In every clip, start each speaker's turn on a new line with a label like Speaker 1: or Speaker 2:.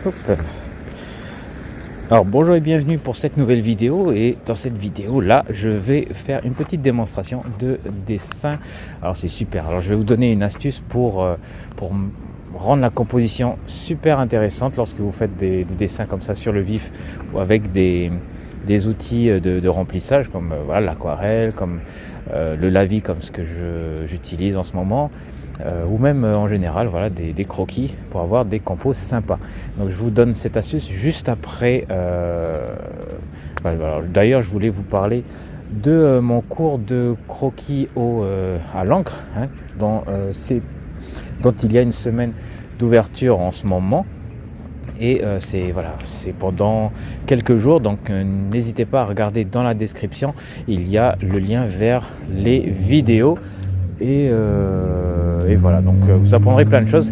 Speaker 1: Hop. Alors bonjour et bienvenue pour cette nouvelle vidéo, et dans cette vidéo là je vais faire une petite démonstration de dessin. Alors c'est super, alors je vais vous donner une astuce pour rendre la composition super intéressante lorsque vous faites des dessins comme ça sur le vif ou avec des outils de remplissage comme voilà, l'aquarelle, comme le lavis comme ce que j'utilise en ce moment. Ou même en général voilà, des croquis pour avoir des compos sympas. Donc je vous donne cette astuce juste après. D'ailleurs je voulais vous parler de mon cours de croquis à l'encre, hein, dont il y a une semaine d'ouverture en ce moment. Et c'est pendant quelques jours, donc n'hésitez pas à regarder dans la description, il y a le lien vers les vidéos. Et voilà, donc vous apprendrez plein de choses.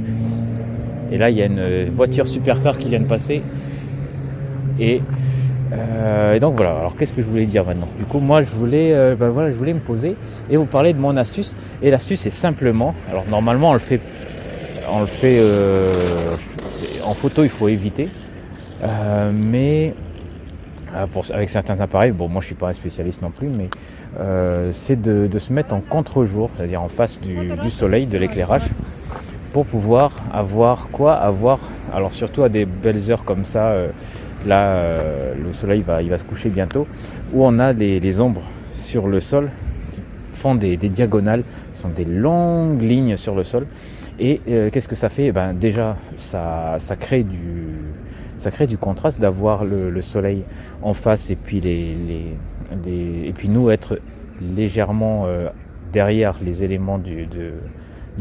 Speaker 1: Et là il y a une voiture supercar qui vient de passer. Et donc voilà, alors qu'est-ce que je voulais dire maintenant? Du coup moi je voulais me poser et vous parler de mon astuce. Et l'astuce c'est simplement, alors normalement on le fait en photo, il faut éviter. Mais avec certains appareils, bon moi je suis pas un spécialiste non plus, mais c'est de se mettre en contre-jour, c'est-à-dire en face du soleil, de l'éclairage, pour pouvoir avoir alors surtout à des belles heures comme ça, le soleil il va se coucher bientôt, où on a les ombres sur le sol qui font des diagonales, ce sont des longues lignes sur le sol. Et qu'est-ce que ça fait? Déjà ça crée du contraste d'avoir le soleil en face et puis et puis nous être légèrement derrière les éléments du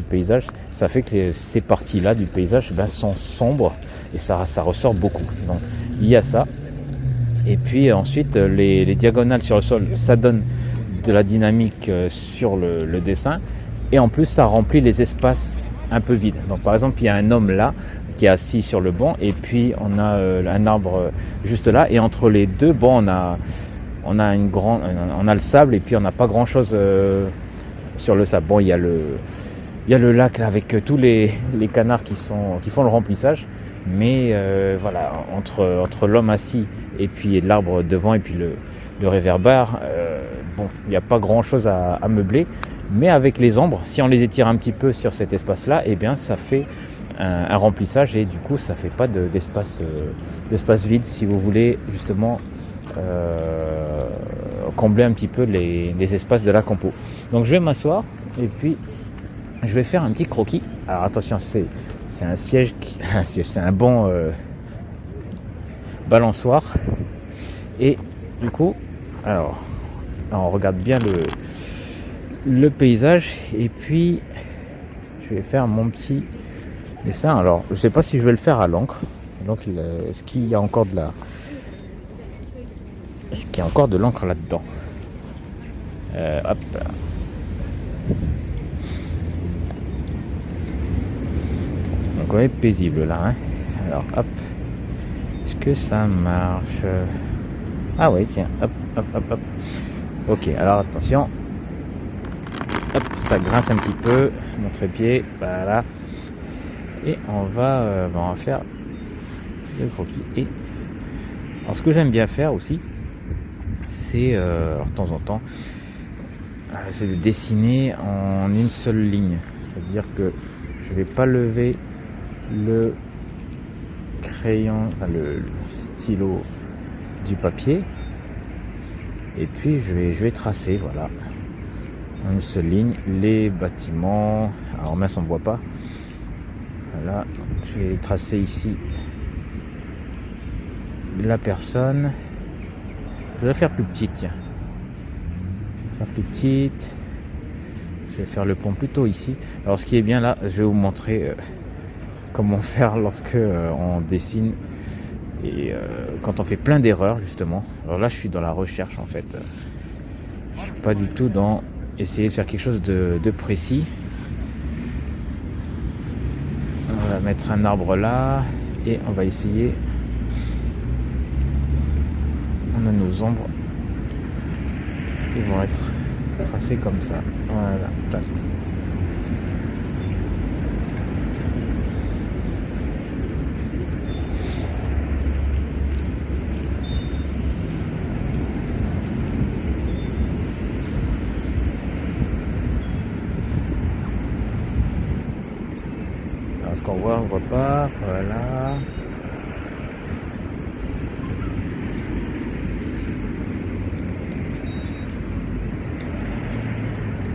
Speaker 1: paysage. Ça fait que ces parties-là du paysage sont sombres et ça ressort beaucoup. Donc il y a ça. Et puis ensuite les diagonales sur le sol, ça donne de la dynamique sur le dessin, et en plus ça remplit les espaces un peu vides. Donc par exemple il y a un homme là qui est assis sur le banc, et puis on a un arbre juste là, et entre les deux, on a le sable, et puis on n'a pas grand chose sur le sable. Bon, il y a le lac là, avec tous les canards qui font le remplissage, mais voilà, entre l'homme assis et puis l'arbre devant et puis le réverbère, il n'y a pas grand chose à meubler. Mais avec les ombres, si on les étire un petit peu sur cet espace là, et bien ça fait un remplissage, et du coup ça fait pas d'espace vide, si vous voulez justement combler un petit peu les espaces de la compo. Donc je vais m'asseoir et puis je vais faire un petit croquis. Alors attention, c'est un siège, c'est un bon balançoire. Et du coup, alors on regarde bien le paysage, et puis je vais faire mon petit dessin. Alors je sais pas si je vais le faire à l'encre. Donc est-ce qu'il y a encore de l'encre là-dedans? Hop. Donc on est paisible là, hein. Alors hop. Est-ce que ça marche? Ah oui, tiens, hop. Ok, alors attention. Hop, ça grince un petit peu, mon trépied, voilà. Et on va faire le croquis. Et alors ce que j'aime bien faire aussi, c'est de temps en temps, c'est de dessiner en une seule ligne. C'est-à-dire que je vais pas lever le crayon, le stylo du papier, et puis je vais tracer, voilà, en une seule ligne, les bâtiments. Alors mince, on ne voit pas. Voilà, je vais tracer ici la personne. Je vais la faire plus petite, tiens. Je vais faire le pont plutôt ici. Alors ce qui est bien là, je vais vous montrer comment faire lorsque on dessine et quand on fait plein d'erreurs justement. Alors là je suis dans la recherche en fait. Je suis pas du tout dans essayer de faire quelque chose de précis. On va mettre un arbre là et on va essayer. On a nos ombres qui vont être tracées comme ça. Voilà. Tac. on voit pas, voilà.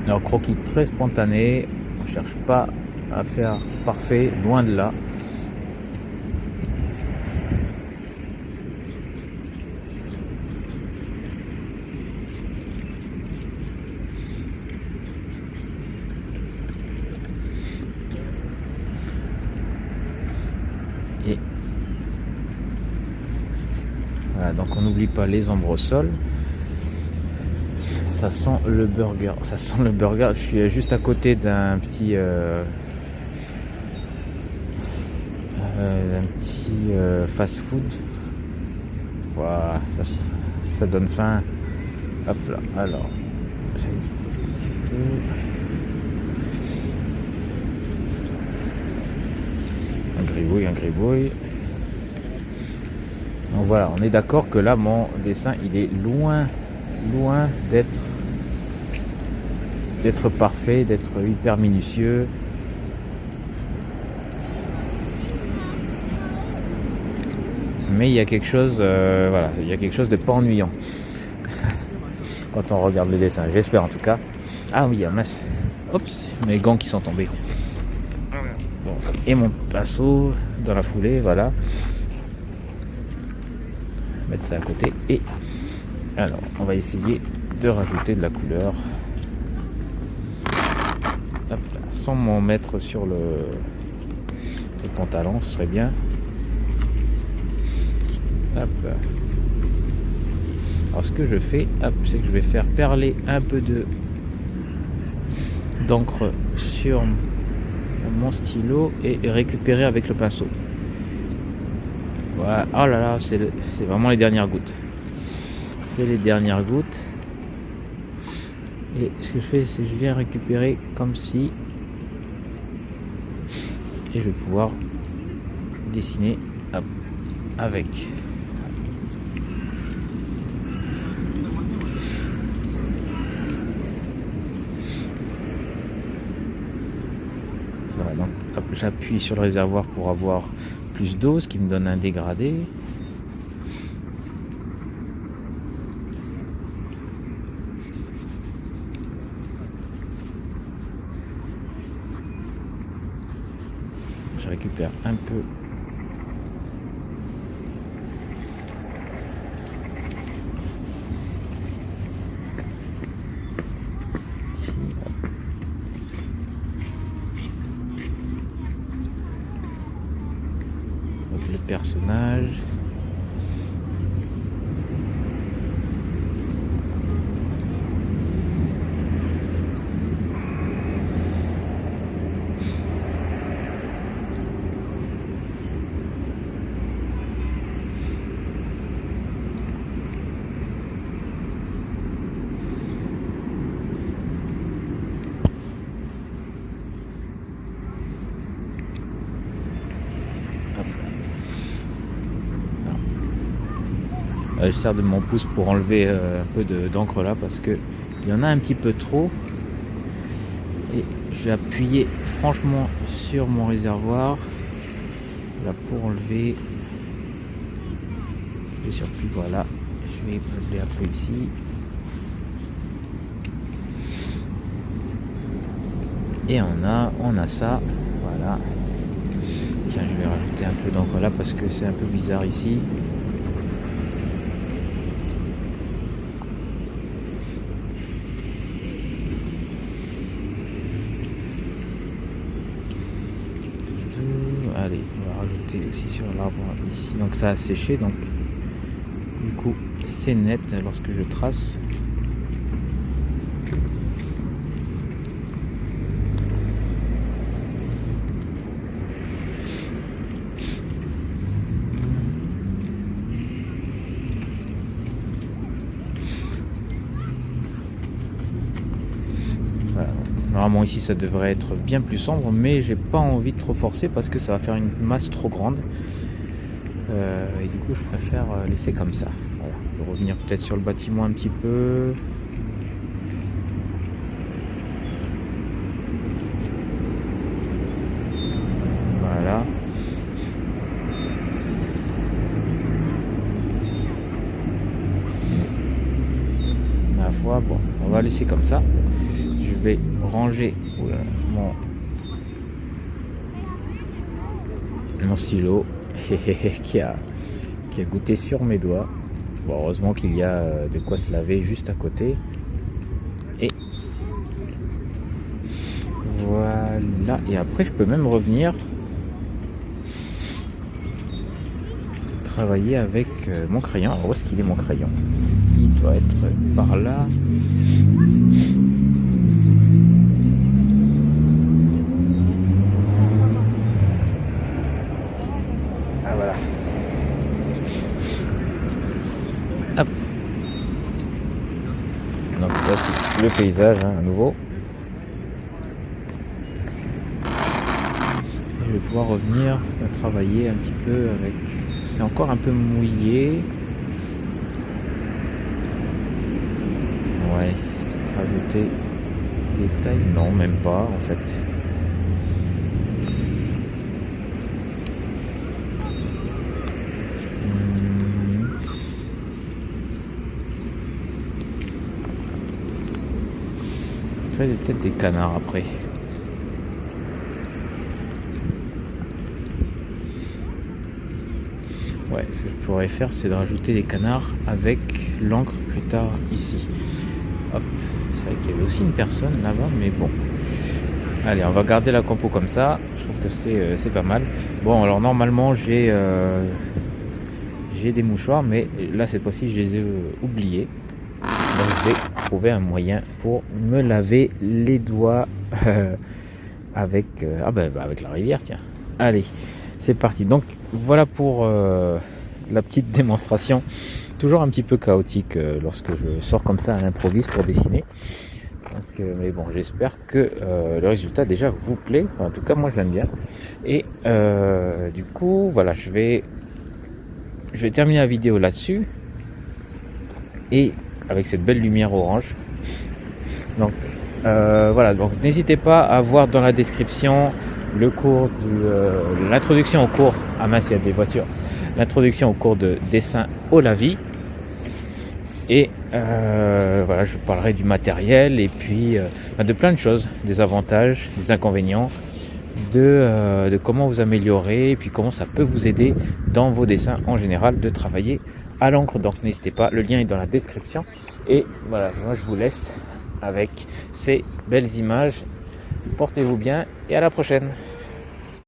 Speaker 1: Alors croquis très spontané, on cherche pas à faire parfait, loin de là. Et voilà, donc on n'oublie pas les ambrosols. Ça sent le burger, ça sent le burger. Je suis juste à côté d'un petit fast food. Voilà, ça donne faim. Hop là, alors un gribouille. Donc voilà, on est d'accord que là mon dessin il est loin d'être parfait, d'être hyper minutieux. Mais il y a quelque chose, voilà, il y a quelque chose de pas ennuyant quand on regarde le dessin. J'espère en tout cas. Ah oui, mince. Oups, mes gants qui sont tombés. Bon, et mon pinceau dans la foulée, voilà. Mettre ça à côté et alors on va essayer de rajouter de la couleur. Hop là, sans m'en mettre sur le pantalon, ce serait bien. Hop. Alors ce que je fais, c'est que je vais faire perler un peu d'encre sur mon stylo et récupérer avec le pinceau. Voilà. Oh là là, c'est vraiment les dernières gouttes. C'est les dernières gouttes. Et ce que je fais, c'est que je viens récupérer comme ci. Et je vais pouvoir dessiner avec. Voilà, donc j'appuie sur le réservoir pour avoir plus d'eau, ce qui me donne un dégradé. Je récupère un peu le personnage. Je sers de mon pouce pour enlever un peu d'encre là parce que il y en a un petit peu trop et je vais appuyer franchement sur mon réservoir là pour enlever le surplus. Voilà, je vais enlever un peu ici et on a ça. Voilà, tiens, je vais rajouter un peu d'encre là parce que c'est un peu bizarre ici. Allez, on va rajouter aussi sur l'arbre ici. Donc ça a séché, donc du coup c'est net lorsque je trace. Voilà, normalement ici ça devrait être bien plus sombre, mais j'ai pas envie de trop forcer parce que ça va faire une masse trop grande. Et du coup je préfère laisser comme ça. Voilà. Je vais revenir peut-être sur le bâtiment un petit peu. Voilà. fois, bon, on va laisser comme ça. Je vais ranger mon stylo qui a goûté sur mes doigts. Bon, heureusement qu'il y a de quoi se laver juste à côté. Et voilà. Et après, je peux même revenir travailler avec mon crayon. Alors, où est-ce qu'il est mon crayon? Il doit être par là. Ah voilà. Hop. Donc voici le paysage à nouveau. Et je vais pouvoir revenir travailler un petit peu avec. C'est encore un peu mouillé. Ouais. Rajouter des tailles. Non, même pas en fait. Peut-être des canards après. Ouais, ce que je pourrais faire, c'est de rajouter des canards avec l'encre plus tard ici. Hop, c'est vrai qu'il y avait aussi une personne là-bas, mais bon. Allez, on va garder la compo comme ça. Je trouve que c'est pas mal. Bon, alors normalement j'ai des mouchoirs, mais là cette fois-ci je les ai oubliés. Donc je vais trouver un moyen pour me laver les doigts avec avec la rivière, tiens. Allez, c'est parti. Donc voilà pour la petite démonstration. Toujours un petit peu chaotique lorsque je sors comme ça à l'improviste pour dessiner. Donc, mais bon, j'espère que le résultat déjà vous plaît. Enfin, en tout cas, moi je l'aime bien. Et du coup, voilà, je vais terminer la vidéo là-dessus. Et avec cette belle lumière orange. Donc voilà, donc n'hésitez pas à voir dans la description le cours de l'introduction au cours. Ah mince, il y a des voitures. L'introduction au cours de dessin au lavis. Et voilà, je parlerai du matériel et puis de plein de choses, des avantages, des inconvénients, de comment vous améliorer et puis comment ça peut vous aider dans vos dessins en général de travailler à l'encre. Donc n'hésitez pas, le lien est dans la description. Et voilà, moi je vous laisse avec ces belles images. Portez-vous bien et à la prochaine.